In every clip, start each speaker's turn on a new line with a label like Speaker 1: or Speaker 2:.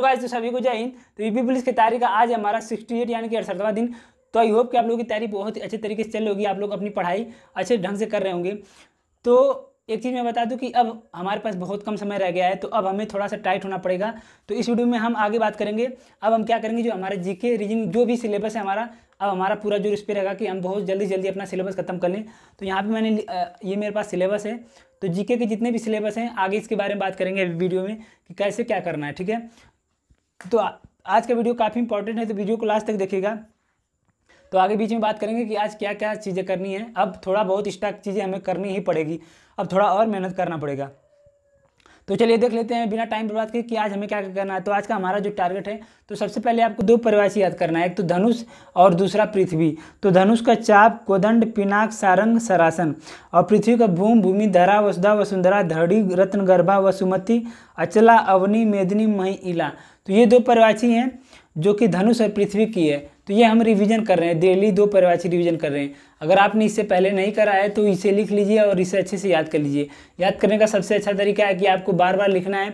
Speaker 1: तो गाइस तो सभी को जय हिंद। तो यूपी पुलिस की तैयारी का आज हमारा 68 यानी कि 68वां दिन। तो आई होप कि आप लोगों की तैयारी बहुत ही अच्छे तरीके से चल रही होगी, आप लोग अपनी पढ़ाई अच्छे ढंग से कर रहे होंगे। तो एक चीज़ मैं बता दूं कि अब हमारे पास बहुत कम समय रह गया है, तो अब हमें थोड़ा सा टाइट होना पड़ेगा। तो इस वीडियो में हम आगे बात करेंगे। अब हम क्या करेंगे, जो हमारे जीके रीजनिंग जो भी सिलेबस है हमारा, अब हमारा पूरा जोर इस पर रहेगा कि हम बहुत जल्दी जल्दी अपना सिलेबस खत्म कर लें। तो यहाँ पे मैंने ये मेरे पास सिलेबस है, तो जीके के जितने भी सिलेबस हैं आगे इसके बारे में बात करेंगे वीडियो में कि कैसे क्या करना है, ठीक है। तो आज का वीडियो काफ़ी इंपॉर्टेंट है, तो वीडियो को लास्ट तक देखिएगा। तो आगे बीच में बात करेंगे कि आज क्या क्या चीज़ें करनी है। अब थोड़ा बहुत स्टार्ट चीज़ें हमें करनी ही पड़ेगी, अब थोड़ा और मेहनत करना पड़ेगा। तो चलिए देख लेते हैं बिना टाइम बर्बाद किए कि आज हमें क्या क्या करना है। तो आज का हमारा जो टारगेट है, तो सबसे पहले आपको दो परिभाषा याद करना है, एक तो धनुष और दूसरा पृथ्वी। तो धनुष का चाप, कोदंड, पिनाक, सारंग, सरासन, और पृथ्वी का भूम, भूमि, धरा, वसुधा, वसुंधरा, धड़ी, रत्न, गर्भा, वसुमती, अचला, अवनी, मेदिनी, मही, इला। तो ये दो परिभाषा हैं जो कि धनुष और पृथ्वी की है। तो ये हम रिवीजन कर रहे हैं, डेली दो परिभाषा रिवीजन कर रहे हैं। अगर आपने इससे पहले नहीं करा है तो इसे लिख लीजिए और इसे अच्छे से याद कर लीजिए। याद करने का सबसे अच्छा तरीका है कि आपको बार बार लिखना है।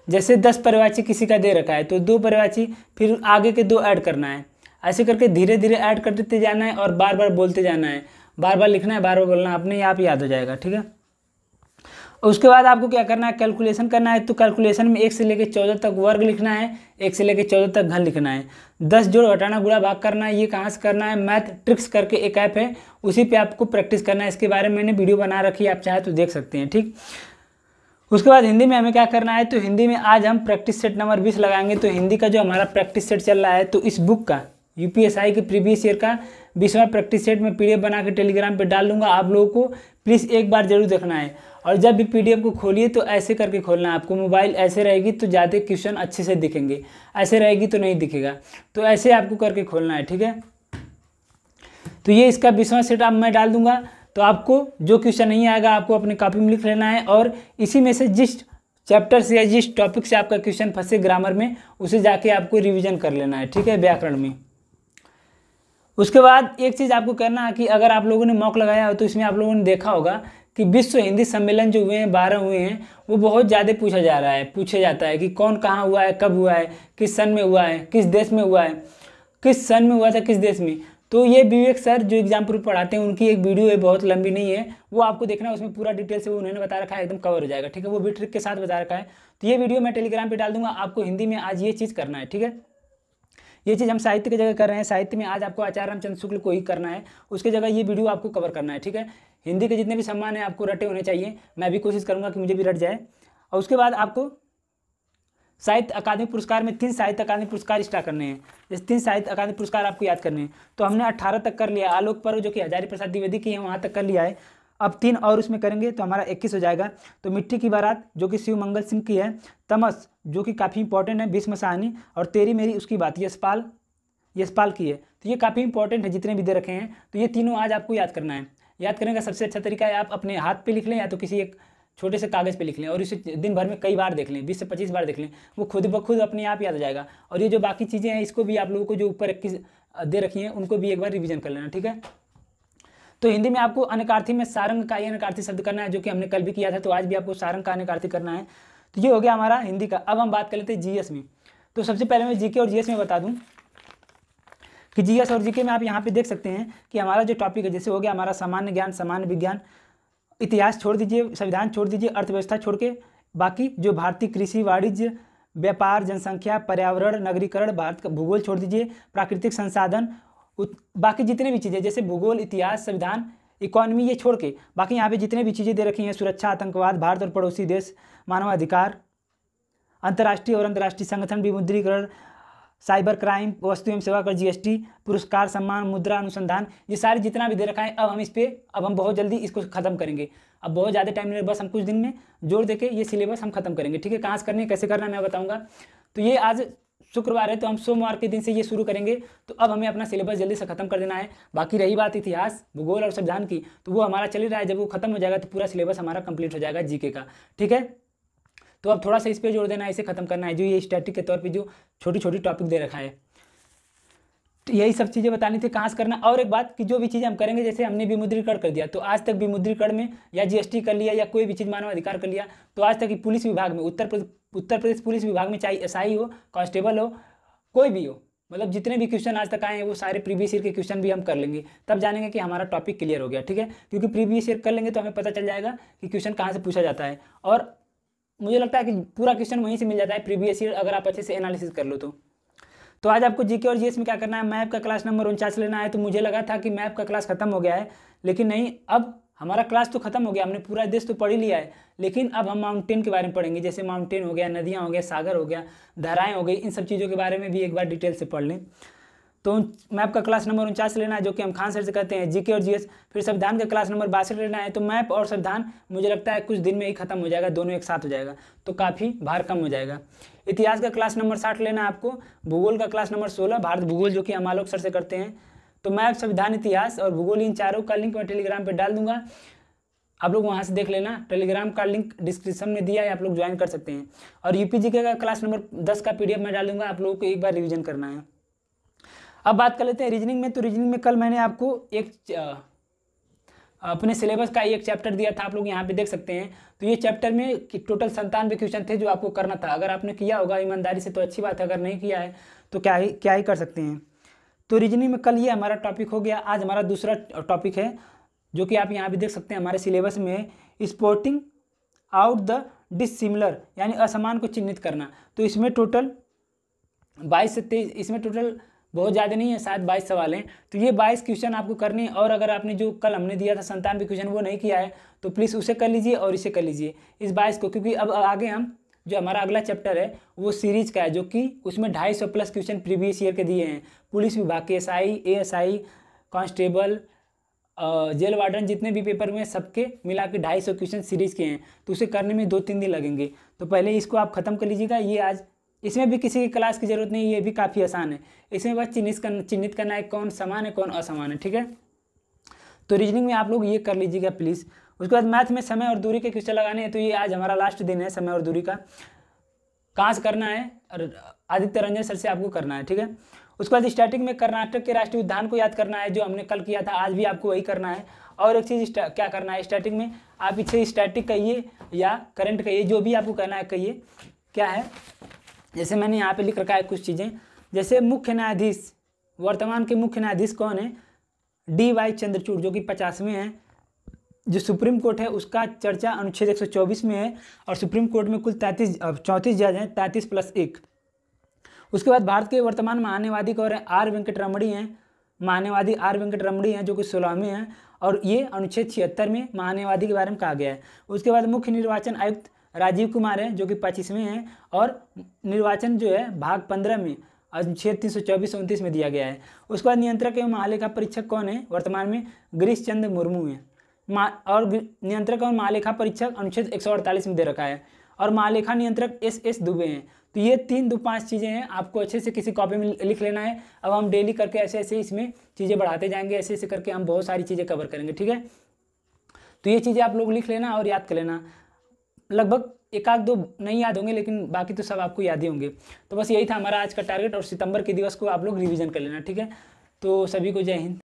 Speaker 1: जैसे 10 परिभाषा किसी का दे रखा है तो 2 परिभाषा फिर आगे के 2 ऐड करना है। ऐसे करके धीरे धीरे ऐड करते जाना है और बार बार बोलते जाना है, बार बार लिखना है, बार बार बोलना, अपने आप याद हो जाएगा, ठीक है। उसके बाद आपको क्या करना है, कैलकुलेशन करना है। तो कैलकुलेशन में 1 से लेकर 14 तक वर्ग लिखना है, 1 से लेकर 14 तक घन लिखना है। 10 जोड़ घटाना गुणा भाग करना है। ये कहाँ से करना है, मैथ ट्रिक्स करके एक ऐप है, उसी पे आपको प्रैक्टिस करना है। इसके बारे में मैंने वीडियो बना रखी है, आप चाहे तो देख सकते हैं, ठीक। उसके बाद हिंदी में हमें क्या करना है, तो हिंदी में आज हम प्रैक्टिस सेट नंबर 20 लगाएंगे। तो हिंदी का जो हमारा प्रैक्टिस सेट चल रहा है, तो इस बुक का यूपीएसआई के प्रीवियस ईयर का 20वां प्रैक्टिस सेट में पीडीएफ बना के टेलीग्राम पे डाल दूंगा। आप लोगों को प्लीज़ एक बार जरूर देखना है। और जब भी पीडीएफ को खोलिए तो ऐसे करके खोलना है आपको। मोबाइल ऐसे रहेगी तो ज़्यादा क्वेश्चन अच्छे से दिखेंगे, ऐसे रहेगी तो नहीं दिखेगा। तो ऐसे आपको करके खोलना है, ठीक है। तो ये इसका 20वां सेट अब मैं डाल दूंगा। तो आपको जो क्वेश्चन नहीं आएगा आपको अपनी कॉपी में लिख लेना है, और इसी में से जिस चैप्टर से या जिस टॉपिक से आपका क्वेश्चन फंसे ग्रामर में, उसे जाके आपको रिविजन कर लेना है, ठीक है, व्याकरण में। उसके बाद एक चीज़ आपको करना है कि अगर आप लोगों ने मॉक लगाया हो तो इसमें आप लोगों ने देखा होगा कि विश्व हिंदी सम्मेलन जो हुए हैं 12 हुए हैं, वो बहुत ज़्यादा पूछा जा रहा है, पूछा जाता है कि कौन कहाँ हुआ है, कब हुआ है, किस सन में हुआ है, किस देश में हुआ है, किस सन में हुआ था, किस देश में। तो ये विवेक सर जो एग्जाम प्रूफ पढ़ाते हैं, उनकी एक वीडियो है, बहुत लंबी नहीं है, वो आपको देखना है। उसमें पूरा डिटेल से वो उन्होंने बता रखा है, एकदम कवर हो जाएगा, ठीक है। वो भी ट्रिक के साथ बता रखा है। तो ये वीडियो मैं टेलीग्राम पर डाल दूंगा। आपको हिंदी में आज ये चीज़ करना है, ठीक है। ये चीज़ हम साहित्य की जगह कर रहे हैं। साहित्य में आज आपको आचार्य रामचंद्र शुक्ल को ही करना है, उसकी जगह ये वीडियो आपको कवर करना है, ठीक है। हिंदी के जितने भी सम्मान हैं आपको रटे होने चाहिए, मैं भी कोशिश करूंगा कि मुझे भी रट जाए। और उसके बाद आपको साहित्य अकादमी पुरस्कार में 3 साहित्य अकादमी पुरस्कार स्टार्ट करने हैं। जैसे 3 साहित्य अकादमी पुरस्कार आपको याद करने हैं। तो हमने 18 तक कर लिया। आलोक पर्व जो कि हजारी प्रसाद द्विवेदी की है, वहाँ तक कर लिया है। अब 3 और उसमें करेंगे तो हमारा 21 हो जाएगा। तो मिट्टी की बारात जो कि शिव मंगल सिंह की है, तमस जो कि काफ़ी इंपॉर्टेंट है, भीष्म साहनी, और तेरी मेरी उसकी बात यशपाल की है। तो ये काफ़ी इंपॉर्टेंट है, जितने भी दे रखे हैं। तो ये तीनों आज आपको याद करना है। याद करने का सबसे अच्छा तरीका है आप अपने हाथ पे लिख लें या तो किसी एक छोटे से कागज़ पे लिख लें, और इसे दिन भर में कई बार देख लें, 20 से 25 बार देख लें। वो खुद ब खुद अपने आप याद हो जाएगा। और ये जो बाकी चीज़ें हैं, इसको भी आप लोगों को जो ऊपर 21 दे रखी हैं, उनको भी एक बार रिविजन कर लेना, ठीक है। तो हिंदी में आपको अनकार्थी में सारंग का ही अनकार्थी शब्द करना है, जो कि हमने कल भी किया था। तो आज भी आपको सारंग का अनकार्थी करना है। तो ये हो गया हमारा हिंदी का। अब हम बात कर लेते हैं जीएस में। तो सबसे पहले मैं जीके और जीएस में बता दूँ कि जीएस और जीके में आप यहाँ पे देख सकते हैं कि हमारा जो टॉपिक है, जैसे हो गया हमारा सामान्य ज्ञान, सामान्य विज्ञान, इतिहास छोड़ दीजिए, संविधान छोड़ दीजिए, अर्थव्यवस्था छोड़ के बाकी जो भारतीय कृषि, वाणिज्य, व्यापार, जनसंख्या, पर्यावरण, नगरीकरण, भारत का भूगोल छोड़ दीजिए, प्राकृतिक संसाधन, बाकी जितने भी चीज़ें जैसे भूगोल, इतिहास, संविधान, इकोनॉमी, ये छोड़ के बाकी यहाँ पे जितने भी चीज़ें दे रखी हैं, सुरक्षा, आतंकवाद, भारत और पड़ोसी देश, मानवाधिकार, अंतर्राष्ट्रीय और अंतर्राष्ट्रीय संगठन, विमुद्रीकरण, साइबर क्राइम, वस्तु एवं सेवा कर, जीएसटी, पुरस्कार, सम्मान, मुद्रा, अनुसंधान, ये सारे जितना भी दे रखा है, अब हम बहुत जल्दी इसको खत्म करेंगे। अब बहुत ज़्यादा टाइम नहीं, बस हम कुछ दिन में जोड़ देके ये सिलेबस हम खत्म करेंगे, ठीक है। कहाँ से करनी है, कैसे करना है, मैं बताऊँगा। तो ये आज शुक्रवार है, तो हम सोमवार के दिन से ये शुरू करेंगे। तो अब हमें अपना सिलेबस जल्दी से खत्म कर देना है। बाकी रही बात इतिहास, भूगोल और संविधान की, तो वो हमारा चल ही रहा है। जब वो खत्म हो जाएगा तो पूरा सिलेबस हमारा कंप्लीट हो जाएगा जीके का, ठीक है। तो अब थोड़ा सा इस पे जोड़ देना है, इसे खत्म करना है, जो ये स्टैटिक के तौर पे जो छोटी छोटी टॉपिक दे रखा है। तो यही सब चीज़ें बतानी थी कहाँ से करना। और एक बात कि जो भी चीज़ें हम करेंगे, जैसे हमने विमुद्रीकरण कर दिया, तो आज तक विमुद्रीकरण में या जीएसटी कर लिया या कोई भी चीज़ मानवाधिकार कर लिया, तो आज तक पुलिस विभाग में, उत्तर प्रदेश पुलिस विभाग में, चाहे एसआई हो, कांस्टेबल हो, कोई भी हो, मतलब जितने भी क्वेश्चन आज तक आए हैं वो सारे प्रीवियस ईयर के क्वेश्चन भी हम कर लेंगे, तब जानेंगे कि हमारा टॉपिक क्लियर हो गया, ठीक है। क्योंकि प्रीवियस ईयर कर लेंगे तो हमें पता चल जाएगा कि क्वेश्चन कहाँ से पूछा जाता है, और मुझे लगता है कि पूरा क्वेश्चन वहीं से मिल जाता है प्रीवियस ईयर, अगर आप अच्छे से एनालिसिस कर लो तो आज आपको जीके और जीएस में क्या करना है, मैप का क्लास नंबर 49 लेना है। तो मुझे लगा था कि मैप का क्लास खत्म हो गया है, लेकिन नहीं, अब हमारा क्लास तो खत्म हो गया, हमने पूरा देश तो पढ़ ही लिया है, लेकिन अब हम माउंटेन के बारे में पढ़ेंगे, जैसे माउंटेन हो गया, नदियाँ हो गया, सागर हो गया, धाराएँ हो गई, इन सब चीज़ों के बारे में भी एक बार डिटेल से पढ़ लें। तो मैप का क्लास नंबर 49 लेना है, जो कि हम खान सर से कहते हैं जीके और जीएस। फिर संविधान का क्लास नंबर 62 लेना है। तो मैप और संविधान मुझे लगता है कुछ दिन में ही खत्म हो जाएगा, दोनों एक साथ हो जाएगा, तो काफ़ी भार कम हो जाएगा। इतिहास का क्लास नंबर 60 लेना है आपको। भूगोल का क्लास नंबर 16, भारत भूगोल, जो कि हम आलोक सर से करते हैं। तो मैप, संविधान, इतिहास और भूगोल, इन चारों का लिंक मैं टेलीग्राम पर डाल दूंगा, आप लोग वहाँ से देख लेना। टेलीग्राम का लिंक डिस्क्रिप्शन में दिया है, आप लोग ज्वाइन कर सकते हैं। और यूपीजीके का क्लास नंबर 10 का PDF मैं डाल दूंगा, आप लोगों को एक बार रिविजन करना है। अब बात कर लेते हैं रीजनिंग में। तो रीजनिंग में कल मैंने आपको अपने सिलेबस का एक चैप्टर दिया था, आप लोग यहाँ पे देख सकते हैं। तो ये चैप्टर में टोटल 97 क्वेश्चन थे जो आपको करना था। अगर आपने किया होगा ईमानदारी से तो अच्छी बात है, अगर नहीं किया है तो क्या ही कर सकते हैं। तो रीजनिंग में कल ये हमारा टॉपिक हो गया। आज हमारा दूसरा टॉपिक है, जो कि आप यहाँ पे देख सकते हैं हमारे सिलेबस में, स्पॉटिंग आउट द डिसिमिलर, यानी असमान को चिन्हित करना। तो इसमें टोटल 22 से 23, इसमें टोटल बहुत ज़्यादा नहीं है, शायद 22 सवाल हैं। तो ये 22 क्वेश्चन आपको करने हैं। और अगर आपने जो कल हमने दिया था 97 क्वेश्चन वो नहीं किया है तो प्लीज़ उसे कर लीजिए और इसे कर लीजिए, इस 22 को। क्योंकि अब आगे हम जो हमारा अगला चैप्टर है वो सीरीज का है, जो कि उसमें 250+ क्वेश्चन प्रीवियस ईयर के दिए हैं। पुलिस विभाग के SI, ASI, constable, jail warden, जितने भी पेपर में सबके मिला के 250 क्वेश्चन सीरीज के हैं। तो उसे करने में 2-3 दिन लगेंगे। तो पहले इसको आप ख़त्म कर लीजिएगा। ये आज इसमें भी किसी की क्लास की ज़रूरत नहीं है, ये भी काफ़ी आसान है। इसमें बस चिन्हित करना है कौन समान है कौन असमान है, ठीक है। तो रीजनिंग में आप लोग ये कर लीजिएगा प्लीज़। उसके बाद मैथ में समय और दूरी के क्वेश्चन लगाने हैं। तो ये आज हमारा लास्ट दिन है समय और दूरी का। कहाँ से करना है, आदित्य रंजन सर से आपको करना है, ठीक है। उसके बाद स्टैटिक में कर्नाटक के राष्ट्रीय उद्यान को याद करना है, जो हमने कल किया था, आज भी आपको वही करना है। और एक चीज़ क्या करना है स्टैटिक में, आप इसे स्टैटिक कहिए या करंट कहिए, जो भी आपको कहना है कहिए। क्या है, जैसे मैंने यहाँ पे लिख रखा है कुछ चीज़ें, जैसे मुख्य न्यायाधीश, वर्तमान के मुख्य न्यायाधीश कौन है, DY चंद्रचूड़, जो कि 50वें हैं। जो सुप्रीम कोर्ट है उसका चर्चा अनुच्छेद 124 में है। और सुप्रीम कोर्ट में कुल 34 जज हैं, 33+1। उसके बाद भारत के वर्तमान महान्यायवादी कौन है, R वेंकटरमणी हैं, महान्यायवादी R वेंकटरमणी हैं, जो कि 16वें हैं। और ये अनुच्छेद 76 में महान्यायवादी के बारे में कहा गया है। उसके बाद मुख्य निर्वाचन आयुक्त राजीव कुमार हैं, जो कि 25वें हैं। और निर्वाचन जो है भाग 15 में अनुच्छेद 324-29 में दिया गया है। उसके बाद नियंत्रक एवं महालेखा परीक्षक कौन है, वर्तमान में गिरीश चंद्र मुर्मू हैं। और नियंत्रक एवं महालेखा परीक्षक अनुच्छेद 148 में दे रखा है। और महालेखा नियंत्रक SS दुबे हैं। तो ये 3-5 चीज़ें हैं, आपको अच्छे से किसी कॉपी में लिख लेना है। अब हम डेली करके ऐसे ऐसे इसमें चीज़ें बढ़ाते जाएंगे, ऐसे ऐसे करके हम बहुत सारी चीज़ें कवर करेंगे, ठीक है। तो ये चीज़ें आप लोग लिख लेना और याद कर लेना। लगभग 1-2 नहीं याद होंगे, लेकिन बाकी तो सब आपको याद ही होंगे। तो बस यही था हमारा आज का टारगेट। और सितंबर के दिवस को आप लोग रिवीजन कर लेना, ठीक है। तो सभी को जय हिंद।